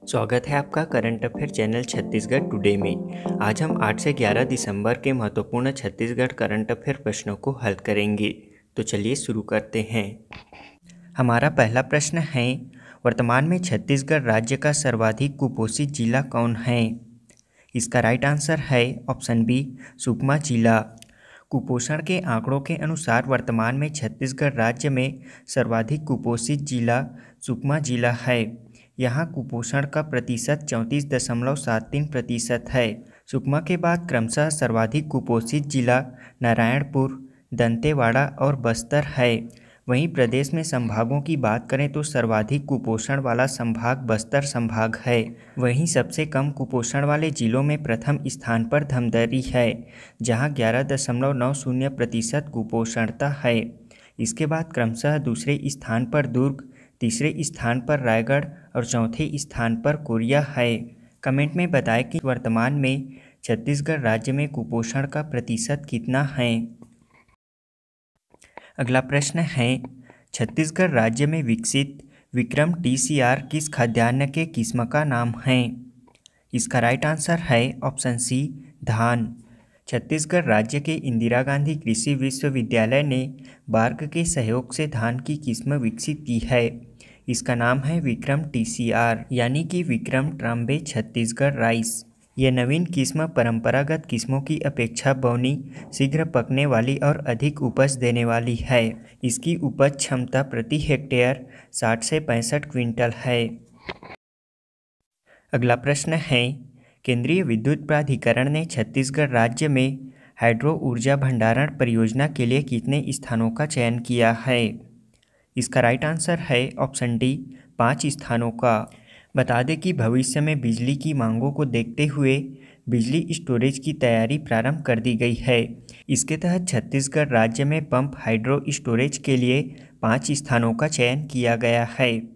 स्वागत है आपका current affair channel Chhattisgarh today में। आज हम 8 से 11 दिसंबर के महत्वपूर्ण छत्तीसगढ़ करंट अफेयर प्रश्नों को हल करेंगे। तो चलिए शुरू करते हैं। हमारा पहला प्रश्न है, वर्तमान में छत्तीसगढ़ राज्य का सर्वाधिक कुपोषित जिला कौन है? इसका राइट आंसर है ऑप्शन बी, सुकमा जिला। कुपोषण के आंकड़ों के अनुसार वर्तमान में छत्तीसगढ़ राज्य में सर्वाधिक कुपोषित जिला सुकमा जिला है। यहाँ कुपोषण का प्रतिशत 34.73% है। सुकमा के बाद क्रमशः सर्वाधिक कुपोषित जिला नारायणपुर, दंतेवाड़ा और बस्तर है। वहीं प्रदेश में संभागों की बात करें तो सर्वाधिक कुपोषण वाला संभाग बस्तर संभाग है। वहीं सबसे कम कुपोषण वाले जिलों में प्रथम स्थान पर धमतरी है, जहां 11.90% कुपोषणता है। इसके बाद क्रमशः दूसरे स्थान पर दुर्ग, तीसरे स्थान पर रायगढ़ और चौथे स्थान पर कोरिया है। कमेंट में बताएं कि वर्तमान में छत्तीसगढ़ राज्य में कुपोषण का प्रतिशत कितना है। अगला प्रश्न है, छत्तीसगढ़ राज्य में विकसित विक्रम TCR किस खाद्यान्न के किस्म का नाम है? इसका राइट आंसर है ऑप्शन सी, धान। छत्तीसगढ़ राज्य के इंदिरा गांधी कृषि विश्वविद्यालय ने बार्क के सहयोग से धान की किस्म विकसित की है। इसका नाम है विक्रम TCR यानी कि विक्रम ट्राम्बे छत्तीसगढ़ राइस। यह नवीन किस्म परंपरागत किस्मों की अपेक्षा बौनी, शीघ्र पकने वाली और अधिक उपज देने वाली है। इसकी उपज क्षमता प्रति हेक्टेयर 60 से 65 क्विंटल है। अगला प्रश्न है, केंद्रीय विद्युत प्राधिकरण ने छत्तीसगढ़ राज्य में हाइड्रो ऊर्जा भंडारण परियोजना के लिए कितने स्थानों का चयन किया है? इसका राइट आंसर है ऑप्शन डी, 5 स्थानों का। बता दें कि भविष्य में बिजली की मांगों को देखते हुए बिजली स्टोरेज की तैयारी प्रारंभ कर दी गई है। इसके तहत छत्तीसगढ़ राज्य में पंप हाइड्रो स्टोरेज के लिए 5 स्थानों का चयन किया गया है।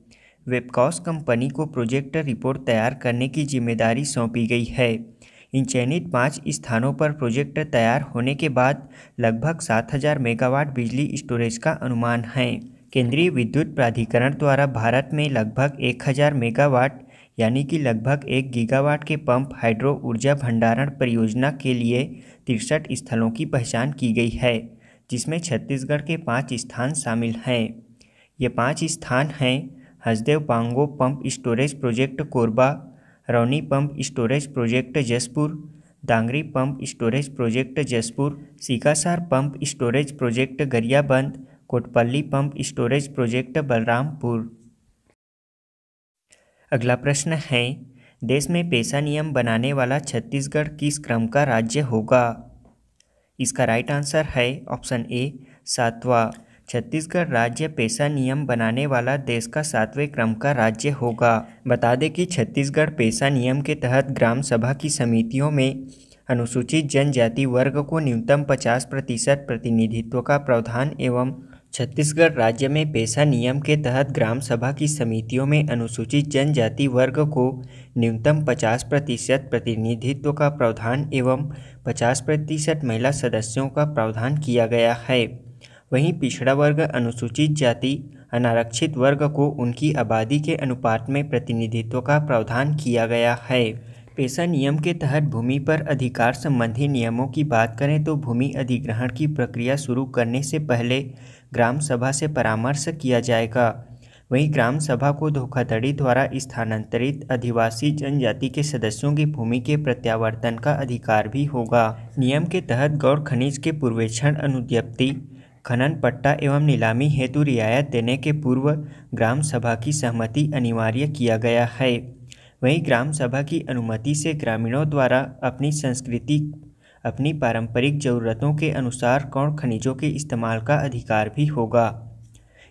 वेबकॉस कंपनी को प्रोजेक्ट रिपोर्ट तैयार करने की जिम्मेदारी सौंपी गई है। इन चयनित 5 स्थानों पर प्रोजेक्ट तैयार होने के बाद लगभग 7000 मेगावाट बिजली स्टोरेज का अनुमान है। केंद्रीय विद्युत प्राधिकरण द्वारा भारत में लगभग 1000 मेगावाट यानी कि लगभग 1 गीगावाट के पंप हाइड्रो ऊर्जा भंडारण परियोजना के लिए 63 स्थलों की पहचान की गई है, जिसमें छत्तीसगढ़ के 5 स्थान शामिल हैं। ये 5 स्थान हैं Hasdeo Pango pump storage project Korba, Rauni pump storage project Jashpur, Dangri pump storage project Jashpur, Sikasar pump storage project Gariaband, Kotpalli pump storage project Balrampur. अगला प्रश्न है, देश में पेशा नियम बनाने वाला छत्तीसगढ़ किस क्रम का राज्य होगा? इसका राइट आंसर है ऑप्शन ए, 7वां। छत्तीसगढ़ राज्य पेशा नियम बनाने वाला देश का 7वें क्रम का राज्य होगा। बता दें कि छत्तीसगढ़ पेशा नियम के तहत ग्राम सभा की समितियों में अनुसूचित जनजाति वर्ग को न्यूनतम 50% प्रतिनिधित्व का प्रावधान एवं छत्तीसगढ़ राज्य में पेशा नियम के तहत ग्राम सभा की समितियों में अनुसूचित जनजाति वर्ग को न्यूनतम 50% प्रतिनिधित्व का प्रावधान एवं 50% महिला सदस्यों का प्रावधान किया गया है। वहीं पिछड़ा वर्ग, अनुसूचित जाति, अनारक्षित वर्ग को उनकी आबादी के अनुपात में प्रतिनिधित्व का प्रावधान किया गया है। पेशा नियम के तहत भूमि पर अधिकार संबंधी नियमों की बात करें तो भूमि अधिग्रहण की प्रक्रिया शुरू करने से पहले ग्राम सभा से परामर्श किया जाएगा। वहीं ग्राम सभा को धोखाधड़ी द्वारा स्थानांतरित आदिवासी जनजाति के सदस्यों की भूमि के प्रत्यावर्तन का अधिकार भी होगा। नियम के तहत गौर खनिज के पूर्वेक्षण, अनुज्ञप्ति, खनन पट्टा एवं नीलामी हेतु रियायत देने के पूर्व ग्राम सभा की सहमति अनिवार्य किया गया है। वहीं ग्राम सभा की अनुमति से ग्रामीणों द्वारा अपनी संस्कृति, अपनी पारंपरिक ज़रूरतों के अनुसार गौण खनिजों के इस्तेमाल का अधिकार भी होगा।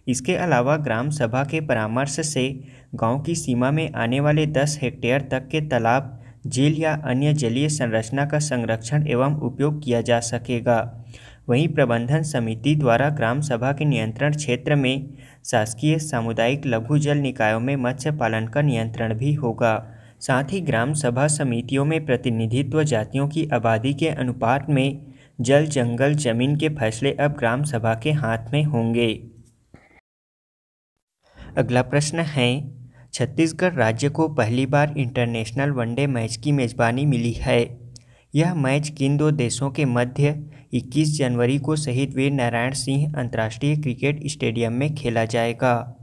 इसके अलावा ग्राम सभा के परामर्श से गांव की सीमा में आने वाले 10 हेक्टेयर तक के तालाब, झील या अन्य जलीय संरचना का संरक्षण एवं उपयोग किया जा सकेगा। वहीं प्रबंधन समिति द्वारा ग्राम सभा के नियंत्रण क्षेत्र में शासकीय, सामुदायिक लघु जल निकायों में मत्स्य पालन का नियंत्रण भी होगा। साथ ही ग्राम सभा समितियों में प्रतिनिधित्व जातियों की आबादी के अनुपात में जल, जंगल, जमीन के फैसले अब ग्राम सभा के हाथ में होंगे। अगला प्रश्न है, छत्तीसगढ़ राज्य को पहली बार इंटरनेशनल वनडे मैच की मेज़बानी मिली है। यह मैच किन दो देशों के मध्य 21 जनवरी को शहीद वीर नारायण सिंह अंतर्राष्ट्रीय क्रिकेट स्टेडियम में खेला जाएगा।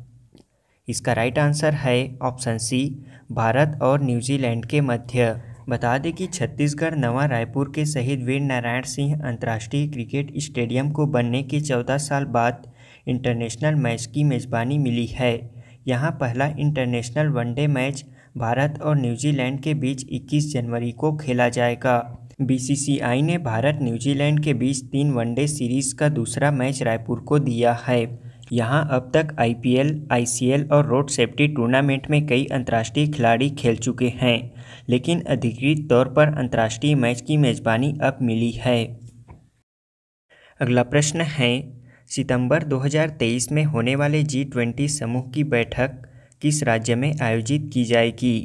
इसका राइट आंसर है ऑप्शन सी, भारत और न्यूजीलैंड के मध्य। बता दें कि छत्तीसगढ़ नवा रायपुर के शहीद वीर नारायण सिंह अंतर्राष्ट्रीय क्रिकेट स्टेडियम को बनने के 14 साल बाद इंटरनेशनल मैच की मेज़बानी मिली है। यहाँ पहला इंटरनेशनल वनडे मैच भारत और न्यूजीलैंड के बीच 21 जनवरी को खेला जाएगा। बीसीसीआई ने भारत न्यूजीलैंड के बीच 3 वनडे सीरीज़ का दूसरा मैच रायपुर को दिया है। यहाँ अब तक आईपीएल, आईसीएल और रोड सेफ्टी टूर्नामेंट में कई अंतर्राष्ट्रीय खिलाड़ी खेल चुके हैं, लेकिन अधिकृत तौर पर अंतर्राष्ट्रीय मैच की मेज़बानी अब मिली है। अगला प्रश्न है, सितंबर 2023 में होने वाले G20 समूह की बैठक किस राज्य में आयोजित की जाएगी?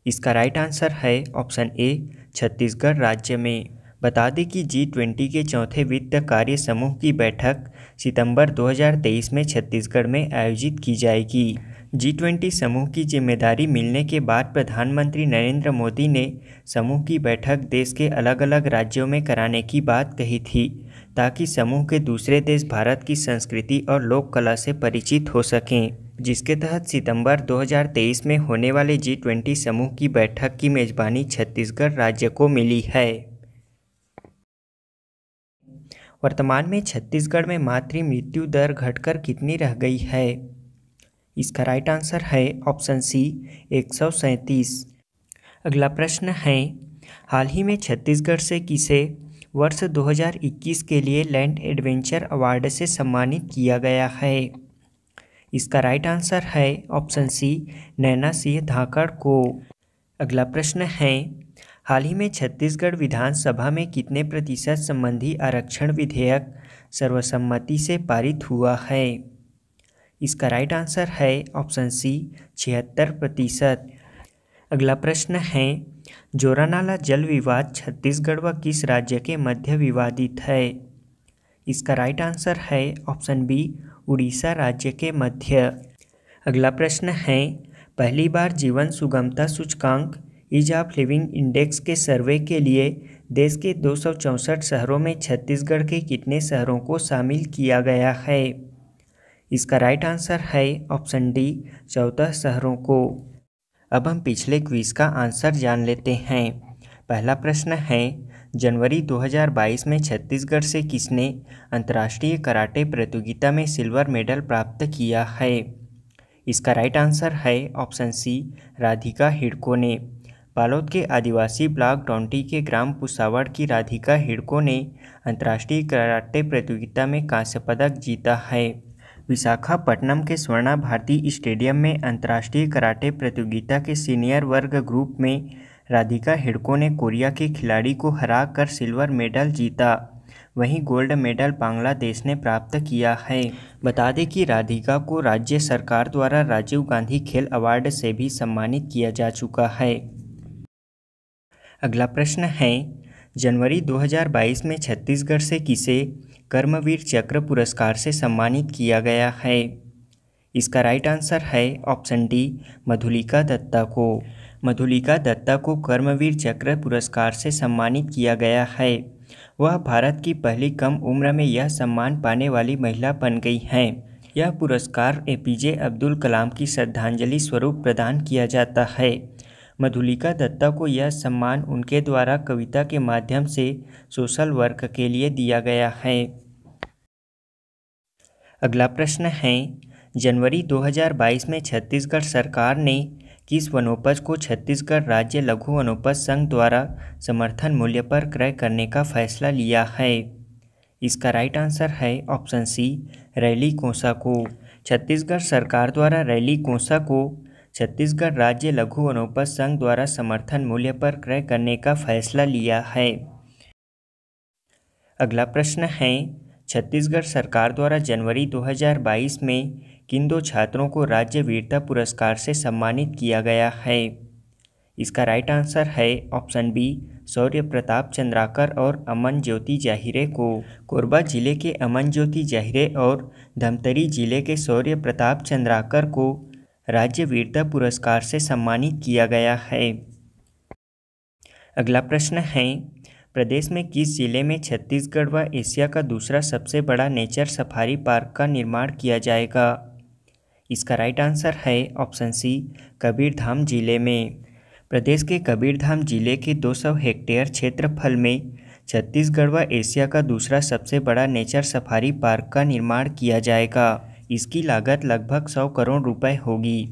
इसका राइट आंसर है ऑप्शन ए, छत्तीसगढ़ राज्य में। बता दें कि G20 के चौथे वित्त कार्य समूह की बैठक सितंबर 2023 में छत्तीसगढ़ में आयोजित की जाएगी। G20 समूह की जिम्मेदारी मिलने के बाद प्रधानमंत्री नरेंद्र मोदी ने समूह की बैठक देश के अलग अलग राज्यों में कराने की बात कही थी, ताकि समूह के दूसरे देश भारत की संस्कृति और लोक कला से परिचित हो सकें, जिसके तहत सितंबर 2023 में होने वाले G20 समूह की बैठक की मेज़बानी छत्तीसगढ़ राज्य को मिली है। वर्तमान में छत्तीसगढ़ में मातृ मृत्यु दर घटकर कितनी रह गई है? इसका राइट आंसर है ऑप्शन सी, 137। अगला प्रश्न है, हाल ही में छत्तीसगढ़ से किसे वर्ष 2021 के लिए लैंड एडवेंचर अवार्ड से सम्मानित किया गया है? इसका राइट आंसर है ऑप्शन सी, नैना सिंह धाकड़ को। अगला प्रश्न है, हाल ही में छत्तीसगढ़ विधानसभा में कितने प्रतिशत संबंधी आरक्षण विधेयक सर्वसम्मति से पारित हुआ है? इसका राइट आंसर है ऑप्शन सी, 76%। अगला प्रश्न है, जोरानाला जल विवाद छत्तीसगढ़ व किस राज्य के मध्य विवादित है? इसका राइट आंसर है ऑप्शन बी, उड़ीसा राज्य के मध्य। अगला प्रश्न है, पहली बार जीवन सुगमता सूचकांक ईज ऑफ लिविंग इंडेक्स के सर्वे के लिए देश के 264 शहरों में छत्तीसगढ़ के कितने शहरों को शामिल किया गया है? इसका राइट आंसर है ऑप्शन डी, 14 शहरों को। अब हम पिछले क्विज का आंसर जान लेते हैं। पहला प्रश्न है, जनवरी 2022 में छत्तीसगढ़ से किसने अंतर्राष्ट्रीय कराटे प्रतियोगिता में सिल्वर मेडल प्राप्त किया है? इसका राइट आंसर है ऑप्शन सी, राधिका हिडको ने। बालोद के आदिवासी ब्लॉक डोंटी के ग्राम पुसावड़ की राधिका हिडको ने अंतर्राष्ट्रीय कराटे प्रतियोगिता में कांस्य पदक जीता है। विशाखापट्टनम के स्वर्णा भारती स्टेडियम में अंतर्राष्ट्रीय कराटे प्रतियोगिता के सीनियर वर्ग ग्रुप में राधिका हिडको ने कोरिया के खिलाड़ी को हराकर सिल्वर मेडल जीता। वहीं गोल्ड मेडल बांग्लादेश ने प्राप्त किया है। बता दें कि राधिका को राज्य सरकार द्वारा राजीव गांधी खेल अवार्ड से भी सम्मानित किया जा चुका है। अगला प्रश्न है, जनवरी 2022 में छत्तीसगढ़ से किसे कर्मवीर चक्र पुरस्कार से सम्मानित किया गया है? इसका राइट आंसर है ऑप्शन डी, मधुलिका दत्ता को। मधुलिका दत्ता को कर्मवीर चक्र पुरस्कार से सम्मानित किया गया है। वह भारत की पहली कम उम्र में यह सम्मान पाने वाली महिला बन गई हैं। यह पुरस्कार एपीजे अब्दुल कलाम की श्रद्धांजलि स्वरूप प्रदान किया जाता है। मधुलिका दत्ता को यह सम्मान उनके द्वारा कविता के माध्यम से सोशल वर्क के लिए दिया गया है। अगला प्रश्न है, जनवरी 2022 में छत्तीसगढ़ सरकार ने किस वनोपज को छत्तीसगढ़ राज्य लघु वनोपज संघ द्वारा समर्थन मूल्य पर क्रय करने का फैसला लिया है? इसका राइट आंसर है ऑप्शन सी, रैली कोसा को। छत्तीसगढ़ सरकार द्वारा रैली कोसा को छत्तीसगढ़ राज्य लघु वनोपज संघ द्वारा समर्थन मूल्य पर क्रय करने का फैसला लिया है। अगला प्रश्न है, छत्तीसगढ़ सरकार द्वारा जनवरी 2022 में किन दो छात्रों को राज्य वीरता पुरस्कार से सम्मानित किया गया है? इसका राइट आंसर है ऑप्शन बी, शौर्य प्रताप चंद्राकर और अमन ज्योति जाहिरे को। कोरबा जिले के अमन ज्योति जाहिरे और धमतरी जिले के शौर्य प्रताप चंद्राकर को राज्य वीरता पुरस्कार से सम्मानित किया गया है? अगला प्रश्न है, प्रदेश में किस जिले में छत्तीसगढ़ व एशिया का दूसरा सबसे बड़ा नेचर सफारी पार्क का निर्माण किया जाएगा? इसका राइट आंसर है ऑप्शन सी, कबीरधाम जिले में। प्रदेश के कबीरधाम जिले के 200 हेक्टेयर क्षेत्रफल में छत्तीसगढ़ व एशिया का दूसरा सबसे बड़ा नेचर सफारी पार्क का निर्माण किया जाएगा। इसकी लागत लगभग 100 करोड़ रुपए होगी।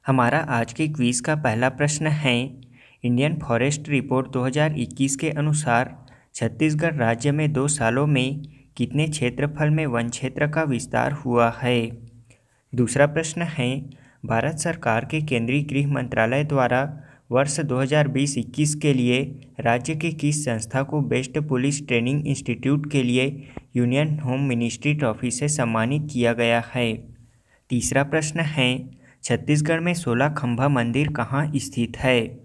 हमारा आज के क्विज का पहला प्रश्न है, इंडियन फॉरेस्ट रिपोर्ट 2021 के अनुसार छत्तीसगढ़ राज्य में 2 सालों में कितने क्षेत्रफल में वन क्षेत्र का विस्तार हुआ है? दूसरा प्रश्न है, भारत सरकार के केंद्रीय गृह मंत्रालय द्वारा वर्ष 2020-21 के लिए राज्य के किस संस्था को बेस्ट पुलिस ट्रेनिंग इंस्टीट्यूट के लिए यूनियन होम मिनिस्ट्री ट्रॉफी से सम्मानित किया गया है? तीसरा प्रश्न है, छत्तीसगढ़ में 16 खंभा मंदिर कहाँ स्थित है?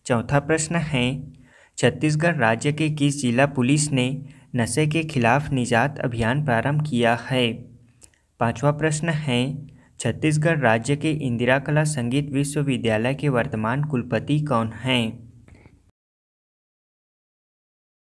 चौथा प्रश्न है, छत्तीसगढ़ राज्य के किस जिला पुलिस ने नशे के खिलाफ निजात अभियान प्रारंभ किया है? पांचवा प्रश्न है, छत्तीसगढ़ राज्य के इंदिरा कला संगीत विश्वविद्यालय के वर्तमान कुलपति कौन हैं?